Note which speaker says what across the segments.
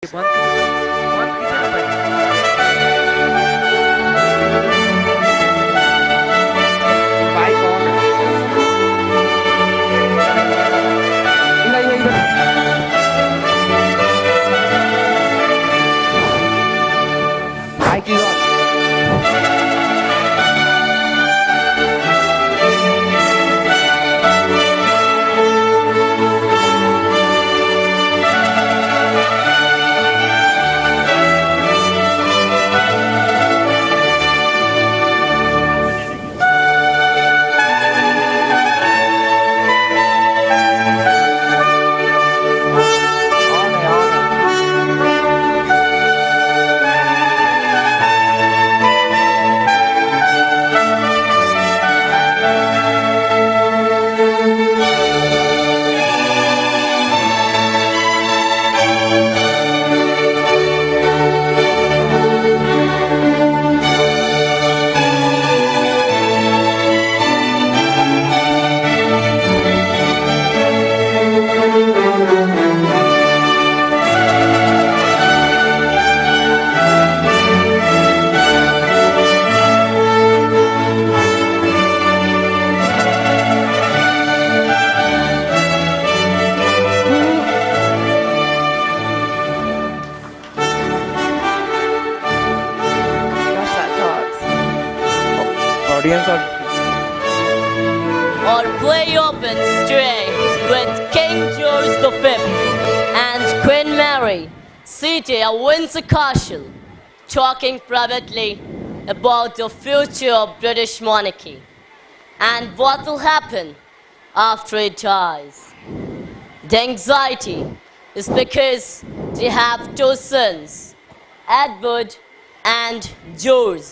Speaker 1: बंद कीजिए ना भाई। भाई कौन है? इधर भाई की audience are
Speaker 2: Our play opens today with King George V and Queen Mary seated at Windsor Castle talking privately about the future of British monarchy and what will happen after it dies. The anxiety is because they have two sons, Edward and George,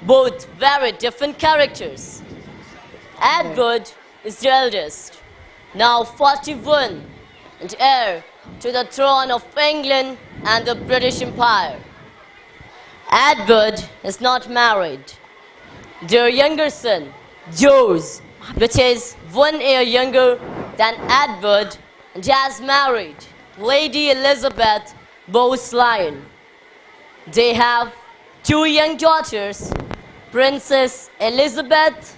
Speaker 2: both very different characters. Edward is the eldest, now 41, and heir to the throne of England and the British Empire. Edward is not married. Their younger son, George, which is 1 year younger than Edward, and has married Lady Elizabeth Bowes-Lyon. They have two young daughters, Princess Elizabeth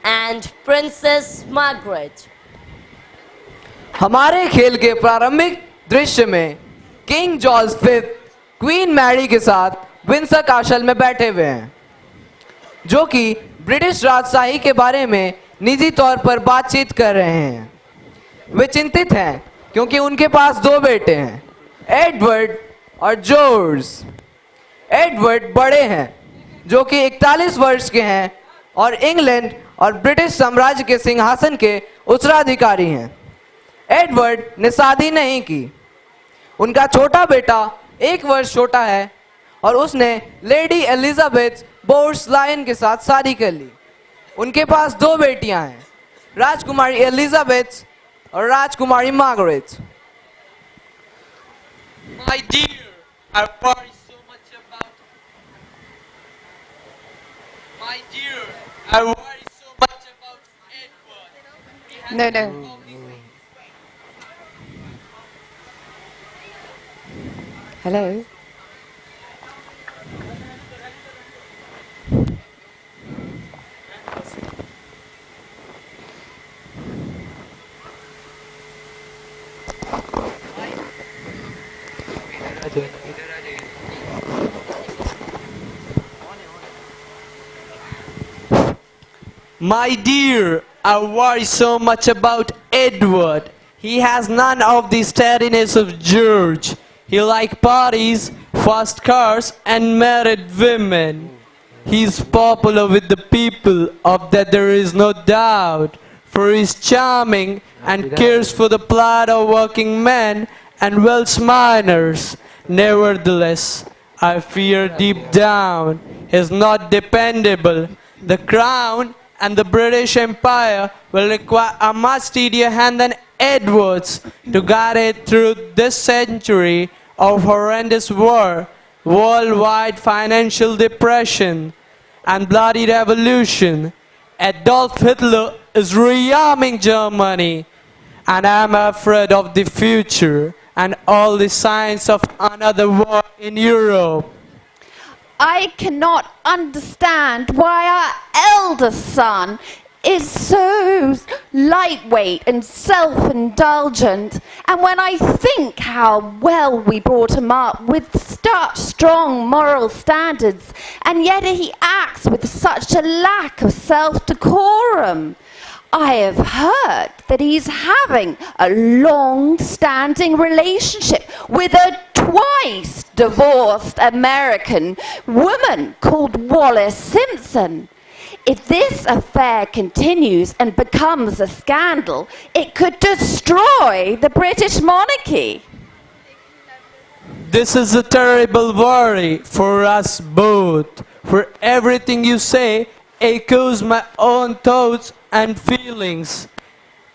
Speaker 2: and Princess Margaret.
Speaker 3: हमारे खेल के प्रारंभिक दृश्य में King George fifth Queen Mary के साथ Windsor castle में बैठे हुए हैं, जो कि ब्रिटिश राजशाही के बारे में निजी तौर पर बातचीत कर रहे हैं। वे चिंतित हैं क्योंकि उनके पास दो बेटे हैं, एडवर्ड और जॉर्ज। एडवर्ड बड़े हैं, जो कि 41 वर्ष के हैं और इंग्लैंड और ब्रिटिश साम्राज्य के सिंहासन के उत्तराधिकारी हैं। एडवर्ड ने शादी नहीं की। उनका छोटा बेटा 1 वर्ष छोटा है और उसने लेडी एलिजाबेथ बोर्स-लायन के साथ शादी कर ली। उनके पास दो बेटियां हैं, राजकुमारी एलिजाबेथ और राजकुमारी Margaret.
Speaker 4: My dear, I worry so much about. My dear, I worry so much about Edward. He has
Speaker 5: No.
Speaker 4: all these-
Speaker 5: Hello?
Speaker 4: My dear, I worry so much about Edward. He has none of the steadiness of George. He likes parties, fast cars, and married women. He is popular with the people, of that there is no doubt, for he is charming and cares for the plight of working men and Welsh miners. Nevertheless, I fear deep down he is not dependable. The crown and the British Empire will require a much steadier hand than Edward's to guide it through this century of horrendous war, worldwide financial depression, and bloody revolution. Adolf Hitler is rearming Germany, and I'm afraid of the future. and all the signs of another war in Europe.
Speaker 5: I cannot understand why our eldest son is so lightweight and self-indulgent. And when I think how well we brought him up with such strong moral standards, and yet he acts with such a lack of self-decorum. I have heard that he's having a long-standing relationship with a twice divorced American woman called Wallace Simpson. If this affair continues and becomes a scandal, it could destroy the British monarchy.
Speaker 4: This is a terrible worry for us both, for everything you say echoes my own thoughts and feelings.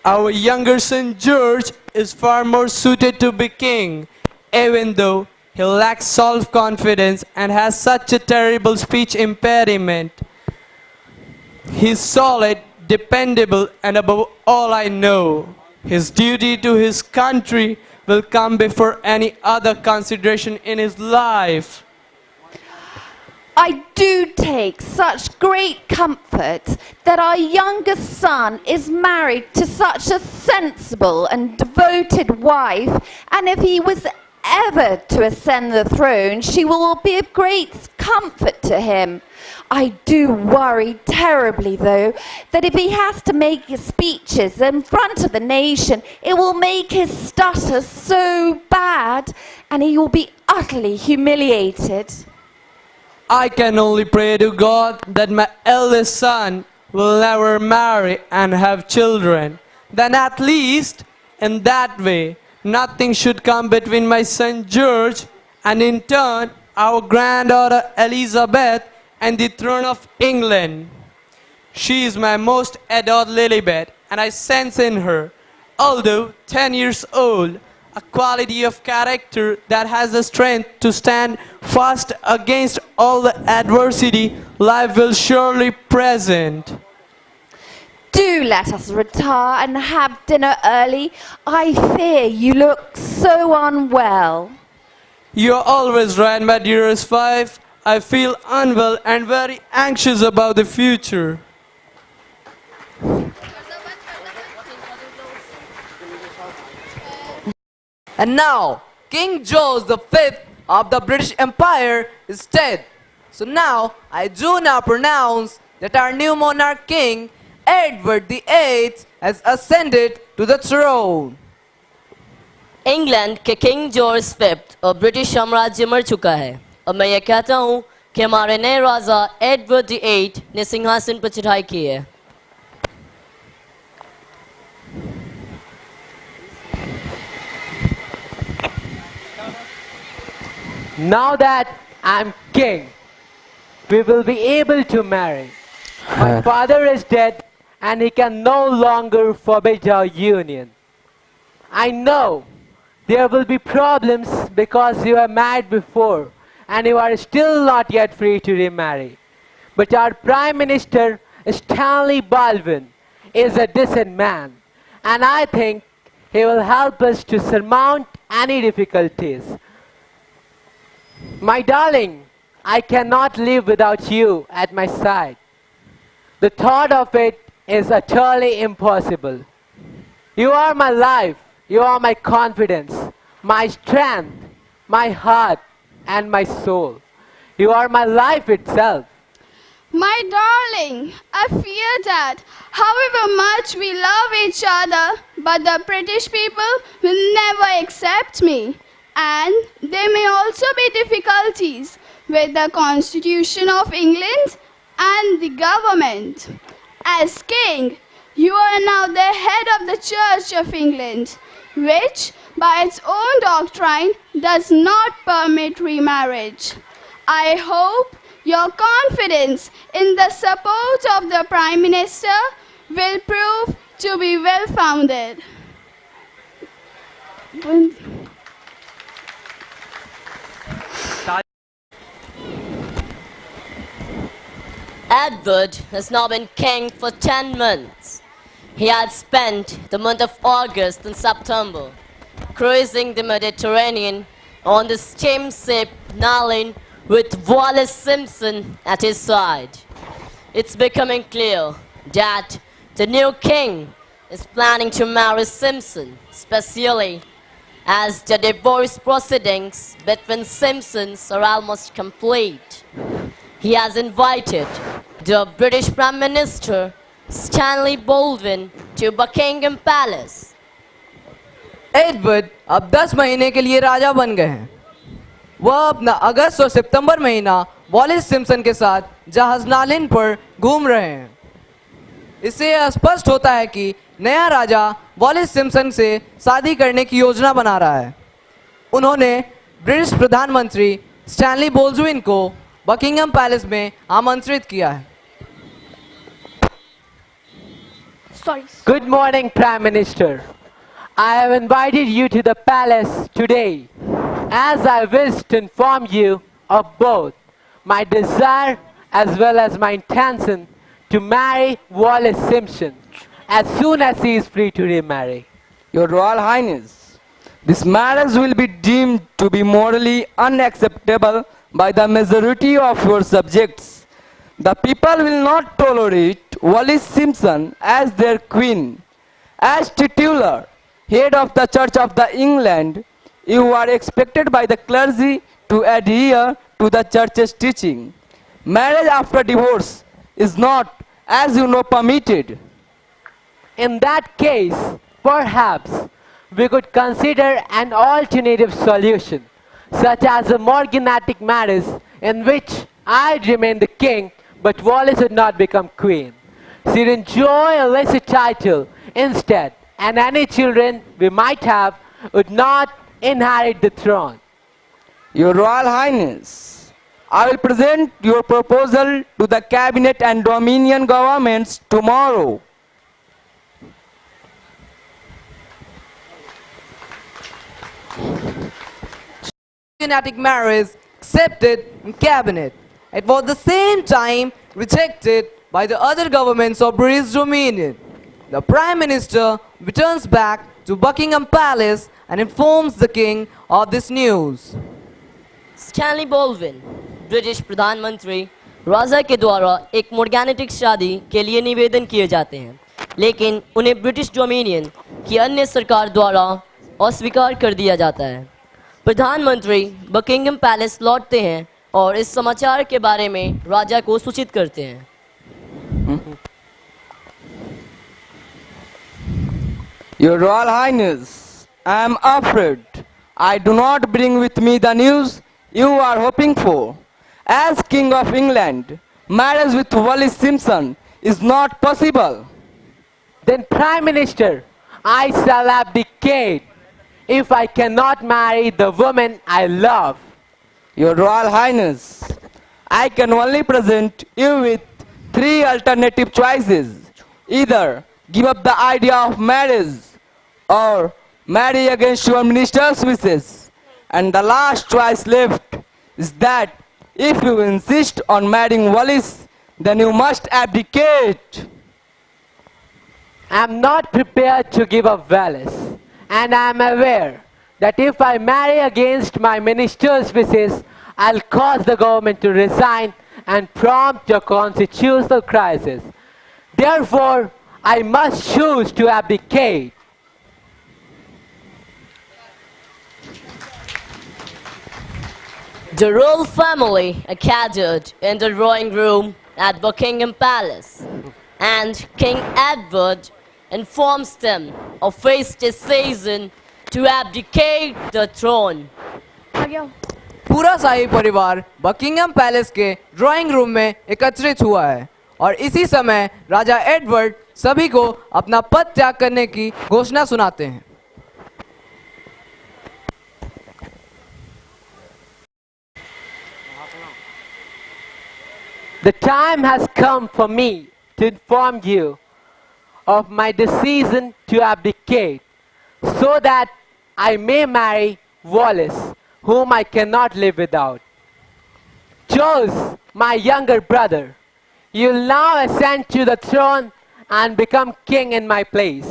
Speaker 4: Our younger son George is far more suited to be king, even though he lacks self-confidence and has such a terrible speech impediment. He's solid, dependable, and above all I know, his duty to his country will come before any other consideration in his life.
Speaker 5: I do take such great comfort that our youngest son is married to such a sensible and devoted wife, and if he was ever to ascend the throne, she will be of great comfort to him. I do worry terribly, though, that if he has to make his speeches in front of the nation, it will make his stutter so bad, and he will be utterly humiliated.
Speaker 4: I can only pray to God that my eldest son will never marry and have children. Then at least, in that way, nothing should come between my son George and in turn our granddaughter Elizabeth and the throne of England. She is my most adored Lilibet, and I sense in her, although 10 years old, a quality of character that has the strength to stand fast against all the adversity life will surely present.
Speaker 5: Do let us retire and have dinner early. I fear you look so unwell.
Speaker 4: You're always right, my dearest wife. I feel unwell and very anxious about the future.
Speaker 3: And now, King George V of the British Empire is dead. So now, I do now pronounce that our new monarch king, Edward VIII, has ascended to the throne.
Speaker 2: England के king George fifth और British साम्राज्य मर चुका है और मैं ये कहता हूँ कि हमारे नए राजा एडवर्ड VIII ने सिंहासन पर चढ़ाई की है.
Speaker 6: Now that I'm king, we will be able to marry. My father is dead and he can no longer forbid our union. I know there will be problems because you are married before and you are still not yet free to remarry. But our Prime Minister, Stanley Baldwin, is a decent man, and I think he will help us to surmount any difficulties. My darling, I cannot live without you at my side. The thought of it is utterly impossible. You are my life, you are my confidence, my strength, my heart, and my soul. You are my life itself.
Speaker 7: My darling, I fear that however much we love each other, but the British people will never accept me. And there may also be difficulties with the Constitution of England and the government. As king, you are now the head of the Church of England, which by its own doctrine does not permit remarriage. I hope your confidence in the support of the Prime Minister will prove to be well founded.
Speaker 2: Edward has now been king for 10 months. He had spent the month of August and September cruising the Mediterranean on the steamship Nalin with Wallace Simpson at his side. It's becoming clear that the new king is planning to marry Simpson, especially as the divorce proceedings between Simpsons are almost complete. He has invited the British Prime Minister Stanley Baldwin to Buckingham Palace.
Speaker 3: Edward अब 10 महीने के लिए राजा बन गए हैं। वह अपना अगस्त और सितंबर महीना वॉलिस सिम्पसन के साथ जहाज नालिन पर घूम रहे हैं। इससे यह स्पष्ट होता है कि नया राजा वॉलिस सिम्पसन से शादी करने की योजना बना रहा है। उन्होंने ब्रिटिश प्रधानमंत्री स्टैनली बोल्डविन को बकिंगम पैलेस में आमंत्रित किया है।
Speaker 6: Good morning, Prime Minister. I have invited you to the palace today as I wish to inform you of both my desire as well as my intention to marry Wallace Simpson as soon as he is free to remarry.
Speaker 1: Your Royal Highness, this marriage will be deemed to be morally unacceptable by the majority of your subjects. The people will not tolerate Wallis Simpson as their queen. As titular head of the Church of the England, you are expected by the clergy to adhere to the church's teaching. Marriage after divorce is not, as you know, permitted.
Speaker 6: In that case, perhaps we could consider an alternative solution, such as a morganatic marriage in which I remain the king but Wallis would not become queen. She'd enjoy a lesser title instead, and any children we might have would not inherit the throne.
Speaker 1: Your Royal Highness, I will present your proposal to the Cabinet and Dominion governments tomorrow.
Speaker 3: Genetic marriage accepted in cabinet. It was the same time rejected by the other governments of British Dominion. The Prime Minister returns back to Buckingham Palace and informs the king of this news.
Speaker 2: Stanley Baldwin British प्रधानमंत्री राजा के द्वारा एक मोर्गेनेटिक शादी के लिए निवेदन किए जाते हैं, लेकिन उन्हें ब्रिटिश डोमिनियन की अन्य सरकार द्वारा अस्वीकार कर दिया जाता है। प्रधानमंत्री बकिंगम पैलेस लौटते हैं और इस समाचार के बारे में राजा को सूचित करते हैं।
Speaker 1: Your Royal Highness, I am afraid I do not bring with me the news you are hoping for. As King of England, marriage with Wallis Simpson is not possible.
Speaker 6: Then, Prime Minister, I shall abdicate if I cannot marry the woman I love.
Speaker 1: Your Royal Highness, I can only present you with 3 alternative choices. Either give up the idea of marriage or marry against your minister's wishes. And the last choice left is that if you insist on marrying Wallis, then you must abdicate.
Speaker 6: I am not prepared to give up Wallis, and I am aware that if I marry against my minister's wishes, I'll cause the government to resign and prompt a constitutional crisis. Therefore, I must choose to abdicate.
Speaker 2: The royal family are gathered in the drawing room at Buckingham Palace, and King Edward informs them of his decision to abdicate the throne.
Speaker 3: पूरा शाही परिवार Buckingham palace के drawing room में एकत्रित हुआ है और इसी समय राजा एडवर्ड सभी को अपना पद त्याग करने की घोषणा सुनाते हैं।
Speaker 6: The time has come for me to inform you of my decision to abdicate so that I may marry Wallis, whom I cannot live without. Charles, my younger brother, you'll now ascend to the throne and become king in my place.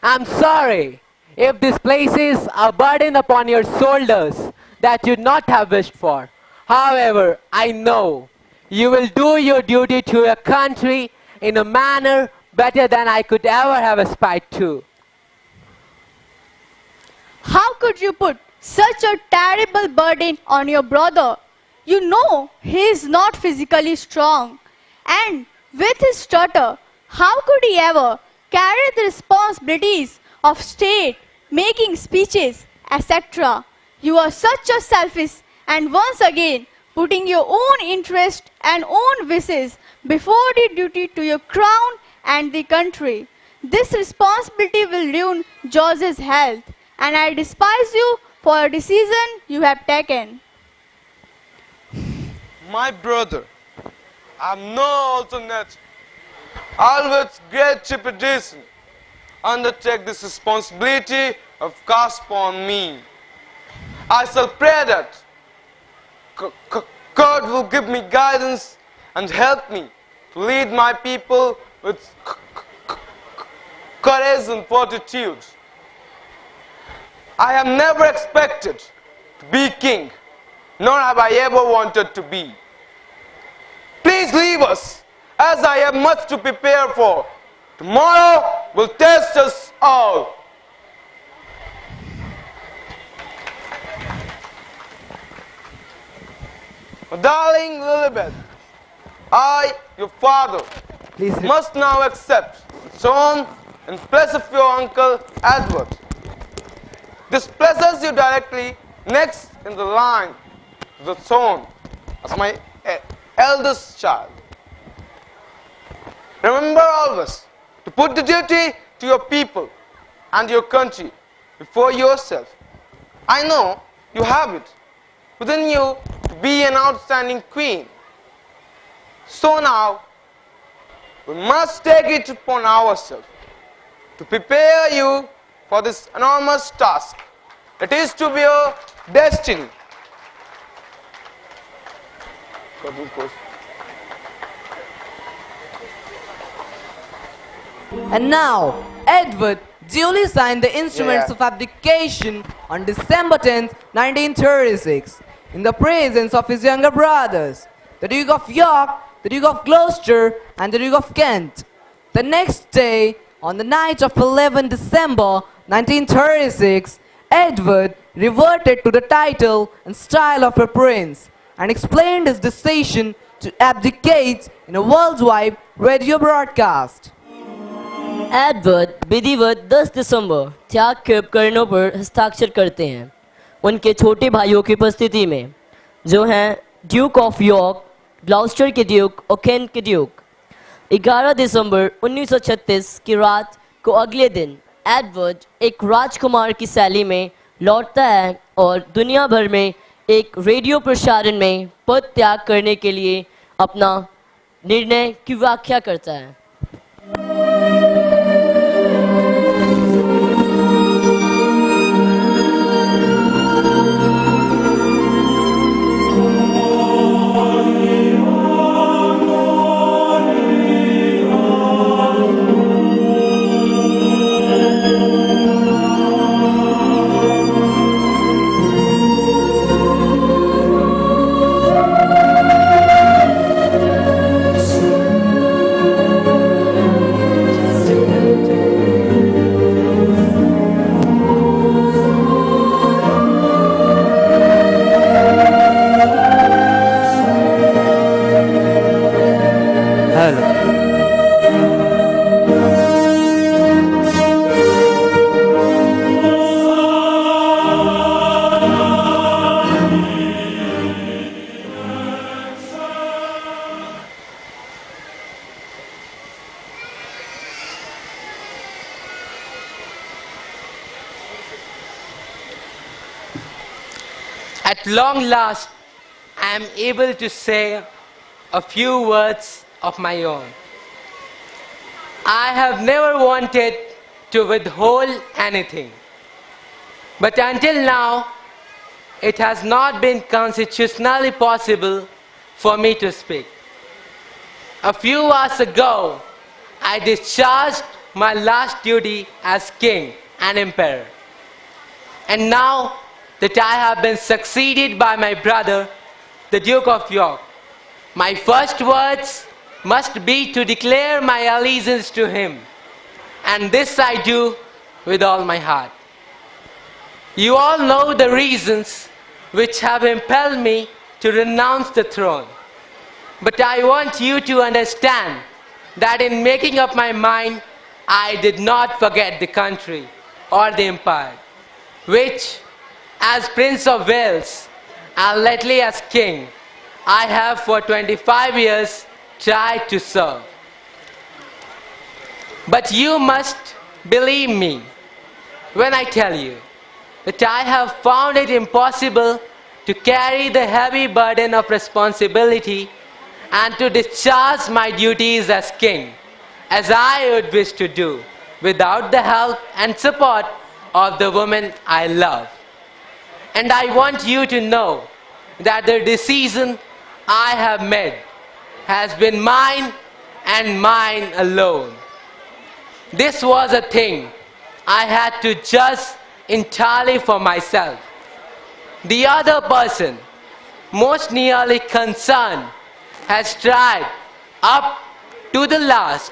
Speaker 6: I'm sorry, if this places a burden upon your shoulders that you not have wished for. However, I know you will do your duty to your country in a manner better than I could ever have aspired to.
Speaker 8: How could you put such a terrible burden on your brother? You know he is not physically strong. And with his stutter, how could he ever carry the responsibilities of state, making speeches, etc.? You are such a selfish and once again putting your own interest and own wishes before the duty to your crown and the country. This responsibility will ruin George's health, and I despise you for a decision you have taken.
Speaker 9: My brother, I have no alternate. I'll with great trepidation undertake this responsibility of cast upon me. I shall pray that God will give me guidance and help me to lead my people with courage and fortitude. I have never expected to be king, nor have I ever wanted to be. Please leave us, as I have much to prepare for. Tomorrow will test us all. Darling Lilibet, I, your father,
Speaker 6: Please
Speaker 9: must now accept the throne in place of your uncle Edward. This places you directly next in the line to the throne as my eldest child. Remember always to put the duty to your people and your country before yourself. I know you have it within you to be an outstanding queen. So now, we must take it upon ourselves to prepare you for this enormous task. It is to be your destiny.
Speaker 3: And now, Edward duly signed the instruments of abdication on December 10th, 1936, in the presence of his younger brothers, the Duke of York, the Duke of Gloucester, and the Duke of Kent. The next day, on the night of 11 December 1936, Edward reverted to the title and style of a prince and explained his decision to abdicate in a worldwide radio broadcast.
Speaker 2: Edward विधिवत 10 दिसंबर त्याग के उपकरणों पर हस्ताक्षर करते हैं उनके छोटे भाइयों की उपस्थिति में जो हैं ड्यूक ऑफ यॉर्क, ग्लाउस्टर के ड्यूक और केंट के ड्यूक। 11 दिसंबर 1936 की रात को अगले दिन एडवर्ड एक राजकुमार की शैली में लौटता है और दुनिया भर में एक रेडियो प्रसारण में पद त्याग करने के लिए अपना निर्णय की व्याख्या करता है।
Speaker 6: At long last, I am able to say a few words of my own. I have never wanted to withhold anything, but until now, it has not been constitutionally possible for me to speak. A few hours ago, I discharged my last duty as king and emperor. And now that I have been succeeded by my brother, the Duke of York, my first words must be to declare my allegiance to him. And this I do with all my heart. You all know the reasons which have impelled me to renounce the throne. But I want you to understand that in making up my mind, I did not forget the country or the empire, which, as Prince of Wales and lately as King, I have for 25 years tried to serve. But you must believe me when I tell you that I have found it impossible to carry the heavy burden of responsibility and to discharge my duties as king, as I would wish to do, without the help and support of the woman I love. And I want you to know that the decision I have made has been mine and mine alone. This was a thing I had to judge entirely for myself. The other person, most nearly concerned, has tried up to the last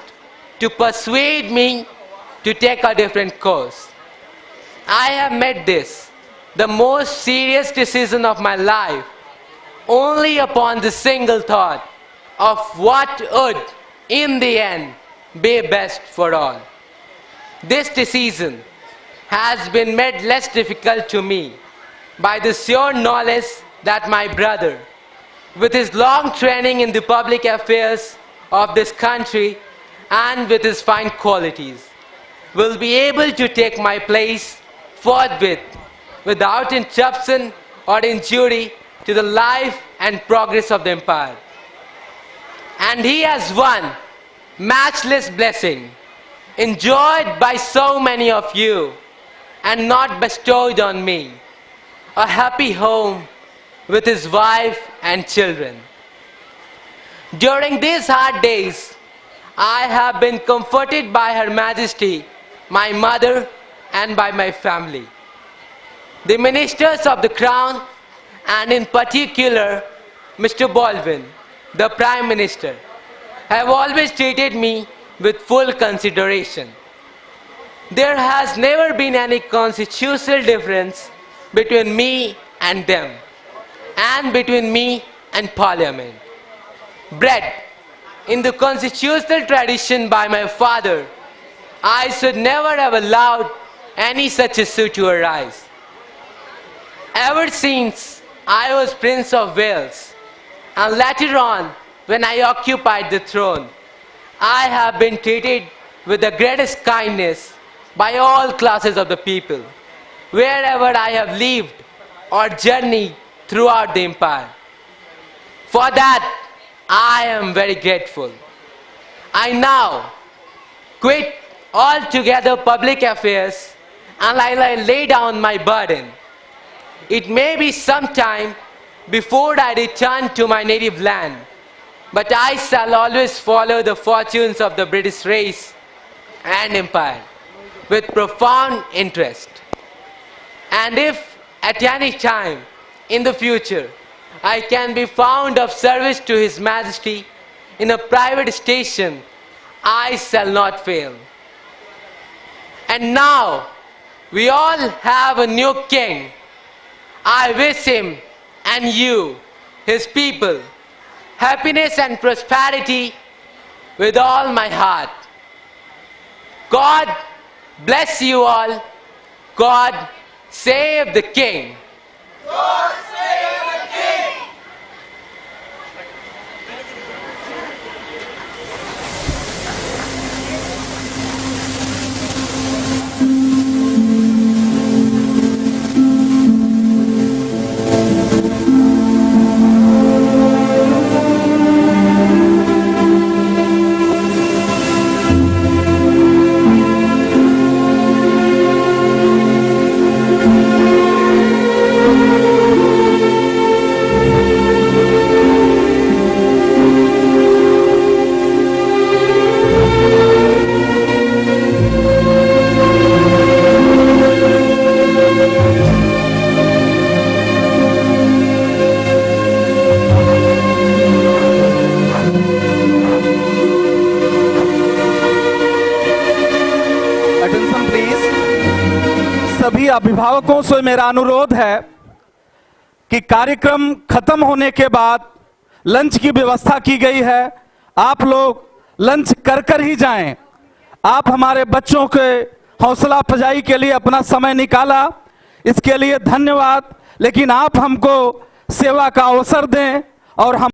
Speaker 6: to persuade me to take a different course. I have made this the most serious decision of my life only upon the single thought of what would, in the end, be best for all. This decision has been made less difficult to me by the sure knowledge that my brother, with his long training in the public affairs of this country and with his fine qualities, will be able to take my place forthwith without interruption or injury to the life and progress of the empire. And he has won matchless blessing, enjoyed by so many of you and not bestowed on me, a happy home with his wife and children. During these hard days, I have been comforted by Her Majesty, my mother, and by my family. The ministers of the Crown, and in particular, Mr. Baldwin, the Prime Minister, have always treated me with full consideration. There has never been any constitutional difference between me and them, and between me and Parliament. Bred in the constitutional tradition by my father, I should never have allowed any such issue to arise. Ever since I was Prince of Wales, and later on when I occupied the throne, I have been treated with the greatest kindness by all classes of the people, wherever I have lived or journeyed throughout the empire. For that, I am very grateful. I now quit altogether public affairs and I lay down my burden. It may be some time before I return to my native land, but I shall always follow the fortunes of the British race and empire with profound interest. And if at any time in the future I can be found of service to His Majesty in a private station, I shall not fail. And now we all have a new king. I wish him and you, his people, happiness and prosperity with all my heart. God bless you all. God save the king.
Speaker 9: God save the king!
Speaker 10: अभिभावकों से मेरा अनुरोध है कि कार्यक्रम खत्म होने के बाद लंच की व्यवस्था की गई है, आप लोग लंच कर कर ही जाएं। आप हमारे बच्चों के हौसला अफजाई के लिए अपना समय निकाला, इसके लिए धन्यवाद। लेकिन आप हमको सेवा का अवसर दें और हम